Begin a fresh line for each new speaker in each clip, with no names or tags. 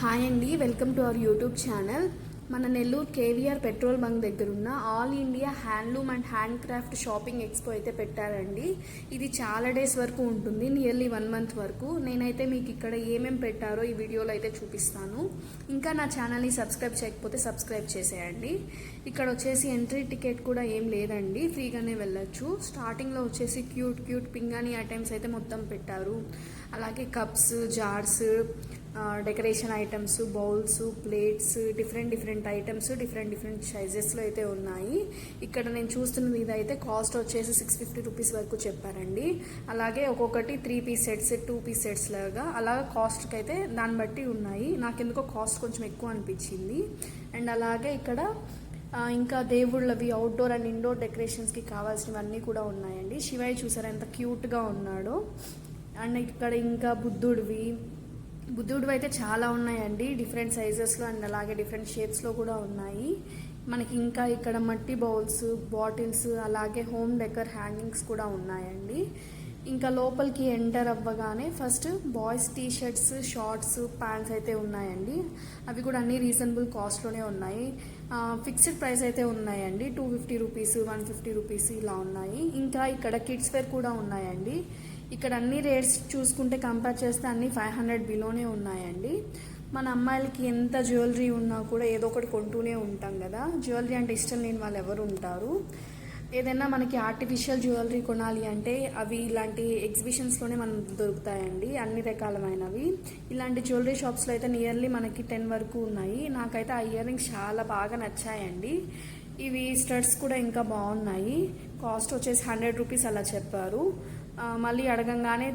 Hi అండి, welcome to our YouTube channel. మన Nellore KVR petrol bunk దగ్గర ఉన్న all India handloom and hand craft shopping expo అయితే పెట్టారండి. ఇది చాలా డేస్ వరకు ఉంటుంది, నియర్లీ 1 month వరకు. నేనైతే మీకు ఇక్కడ ఏమేమి పెట్టారో ఈ వీడియోలో అయితే చూపిస్తాను. ఇంకా నా ఛానల్ని సబ్స్క్రైబ్ చేయకపోతే సబ్స్క్రైబ్ చేసేయండి. ఇక్కడ వచ్చేసి ఎంట్రీ టికెట్ కూడా ఏం లేదండి, ఫ్రీగానే వెళ్ళొచ్చు. స్టార్టింగ్లో వచ్చేసి క్యూట్ పింగాణి ఐటమ్స్ అయితే మొత్తం పెట్టారు. అలాగే cups, jars, decoration items, bowls, plates, different items different సైజెస్లో అయితే ఉన్నాయి. ఇక్కడ నేను చూస్తున్నది ఇదైతే కాస్ట్ వచ్చేసి 650 రూపీస్ వరకు చెప్పారండి. అలాగే ఒక్కొక్కటి 3 piece సెట్స్, 2 piece సెట్స్ లాగా అలా కాస్ట్కి అయితే దాన్ని బట్టి ఉన్నాయి. నాకెందుకో కాస్ట్ కొంచెం ఎక్కువ అనిపించింది. అండ్ అలాగే ఇక్కడ ఇంకా దేవుళ్ళవి అవుట్డోర్ అండ్ ఇండోర్ డెకరేషన్స్కి కావాల్సినవన్నీ కూడా ఉన్నాయండి. శివయ్య చూసారా ఎంత క్యూట్గా ఉన్నాడో. అండ్ ఇక్కడ ఇంకా బుద్ధుడివి అయితే చాలా ఉన్నాయండి, డిఫరెంట్ సైజెస్లో అండ్ అలాగే డిఫరెంట్ షేప్స్లో కూడా ఉన్నాయి. మనకి ఇంకా ఇక్కడ మట్టి బౌల్స్, బాటిల్స్, అలాగే హోమ్ డెకర్ హ్యాంగింగ్స్ కూడా ఉన్నాయండి. ఇంకా లోపలికి ఎంటర్ అవ్వగానే first boys t-shirts, shorts, pants అయితే ఉన్నాయండి. అవి కూడా అన్ని రీజనబుల్ కాస్ట్లోనే ఉన్నాయి. ఫిక్స్డ్ ప్రైస్ అయితే ఉన్నాయండి. 250 రూపీస్, 150 రూపీస్ ఇలా ఉన్నాయి. ఇంకా ఇక్కడ కిడ్స్ వేర్ కూడా ఉన్నాయండి. ఇక్కడ అన్ని రేట్స్ చూసుకుంటే కంపేర్ చేస్తే అన్ని 500 బిలోనే ఉన్నాయండి. మన అమ్మాయిలకి ఎంత జ్యువెలరీ ఉన్నా కూడా ఏదో ఒకటి కొంటూనే ఉంటాం కదా. జ్యువెలరీ అంటే ఇష్టం లేని వాళ్ళు ఎవరు ఉంటారు? ఏదైనా మనకి ఆర్టిఫిషియల్ జ్యువెలరీ కొనాలి అంటే అవి ఇలాంటి ఎగ్జిబిషన్స్లోనే మనకు దొరుకుతాయండి, అన్ని రకాలమైనవి. ఇలాంటి జ్యువెలరీ షాప్స్లో అయితే నియర్లీ మనకి 10 వరకు ఉన్నాయి. నాకైతే ఆ ఇయర్ రింగ్స్ చాలా బాగా నచ్చాయండి. ఇవి స్టడ్స్ కూడా ఇంకా బాగున్నాయి. కాస్ట్ వచ్చేసి 100 రూపీస్ అలా చెప్పారు. మళ్ళీ అడగంగానే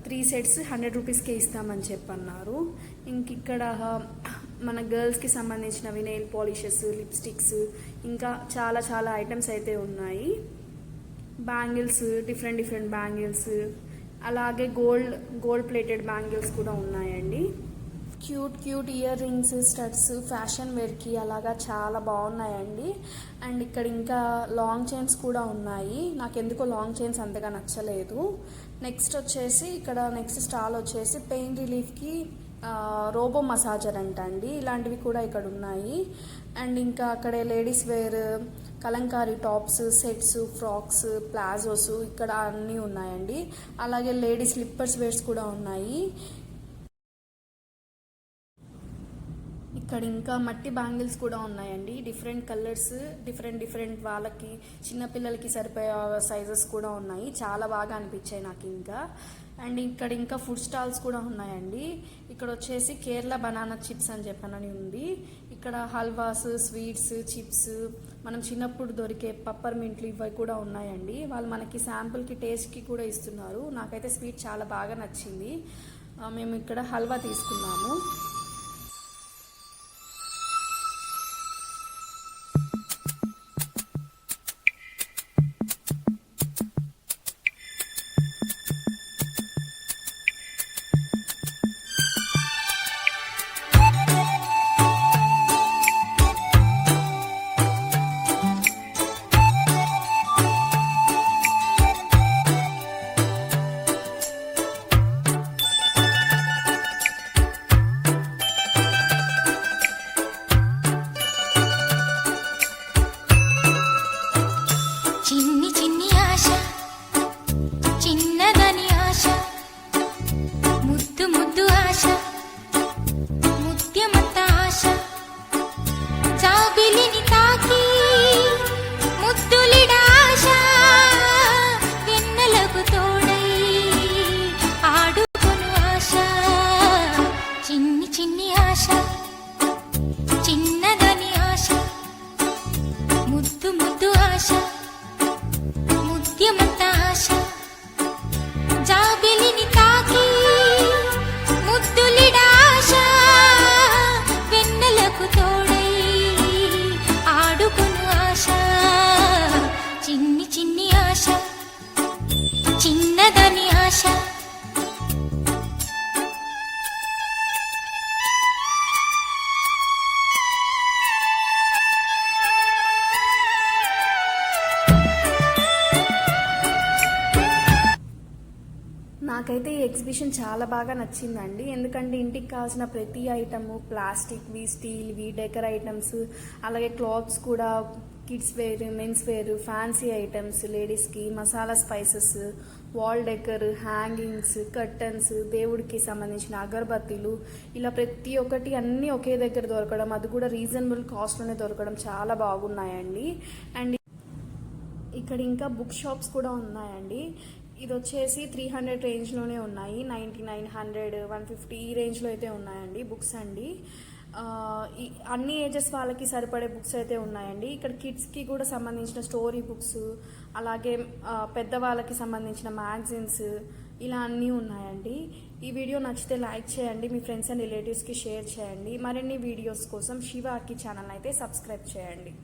త్రీ సెట్స్ 100 రూపీస్కే ఇస్తామని చెప్పన్నారు. ఇంక ఇక్కడ మన గర్ల్స్కి సంబంధించినవి నెయిల్ పాలిషెస్, లిప్స్టిక్స్, ఇంకా చాలా ఐటమ్స్ అయితే ఉన్నాయి. బ్యాంగిల్స్, డిఫరెంట్ బ్యాంగిల్స్, అలాగే గోల్డ్ ప్లేటెడ్ బ్యాంగిల్స్ కూడా ఉన్నాయండి. Cute ear rings, studs, fashion వేర్కి అలాగా చాలా బాగున్నాయండి. అండ్ ఇక్కడ ఇంకా లాంగ్ చైన్స్ కూడా ఉన్నాయి. నాకు ఎందుకో లాంగ్ చైన్స్ అంతగా నచ్చలేదు. నెక్స్ట్ స్టాల్ వచ్చేసి పెయిన్ రిలీఫ్కి రోబో మసాజర్ అండి. ఇలాంటివి కూడా ఇక్కడ ఉన్నాయి. అండ్ ఇంకా అక్కడే ladies wear, kalamkari tops, sets, frocks, palazzos ఇక్కడ అన్నీ ఉన్నాయండి. అలాగే లేడీస్ స్లిప్పర్స్ వేర్స్ కూడా ఉన్నాయి. ఇక్కడ ఇంకా మట్టి బ్యాంగిల్స్ కూడా ఉన్నాయండి. డిఫరెంట్ కలర్స్, డిఫరెంట్ వాళ్ళకి, చిన్నపిల్లలకి సరిపోయే సైజెస్ కూడా ఉన్నాయి. చాలా బాగా అనిపించాయి నాకు ఇంకా. అండ్ ఇక్కడ ఇంకా ఫుడ్ స్టాల్స్ కూడా ఉన్నాయండి. ఇక్కడ వచ్చేసి కేరళ బనానా చిప్స్ అని చెప్పనని ఉంది. ఇక్కడ హల్వాస్, స్వీట్స్, చిప్స్, మనం చిన్నప్పుడు దొరికే పప్పర్మింట్లు ఇవి కూడా ఉన్నాయండి. వాళ్ళు మనకి శాంపుల్కి, టేస్ట్కి కూడా ఇస్తున్నారు. నాకైతే స్వీట్ చాలా బాగా నచ్చింది. మేము ఇక్కడ హల్వా తీసుకున్నాము. నాకైతే ఈ ఎగ్జిబిషన్ చాలా బాగా నచ్చిందండి. ఎందుకంటే ఇంటికి కావాల్సిన ప్రతి ఐటము, ప్లాస్టిక్వి, స్టీల్వి, డెకర్ ఐటమ్స్, అలాగే క్లాత్స్ కూడా, kids wear, men's wear, fancy items, లేడీస్కి మసాలా spices, wall decor, hangings, curtains, దేవుడికి సంబంధించిన అగరబత్తీలు, ఇలా ప్రతి ఒక్కటి అన్నీ ఒకే దగ్గర దొరకడం, అది కూడా రీజనబుల్ కాస్ట్లోనే దొరకడం చాలా బాగున్నాయండి. అండ్ ఇక్కడ ఇంకా బుక్ షాప్స్ కూడా ఉన్నాయండి. ఇది వచ్చేసి 300 రేంజ్లోనే ఉన్నాయి. 99, 100, 150 ఈ రేంజ్లో అయితే ఉన్నాయండి బుక్స్ అండి. అన్ని ఏజెస్ వాళ్ళకి సరిపడే బుక్స్ అయితే ఉన్నాయండి. ఇక్కడ కిడ్స్కి కూడా సంబంధించిన స్టోరీ బుక్స్, అలాగే పెద్దవాళ్ళకి సంబంధించిన మ్యాగజైన్స్, ఇలా అన్నీ ఉన్నాయండి. ఈ వీడియో నచ్చితే లైక్ చేయండి, మీ ఫ్రెండ్స్ అండ్ రిలేటివ్స్కి షేర్ చేయండి. మరిన్ని వీడియోస్ కోసం శివ ఆర్కి ఛానల్ అయితే సబ్స్క్రైబ్ చేయండి.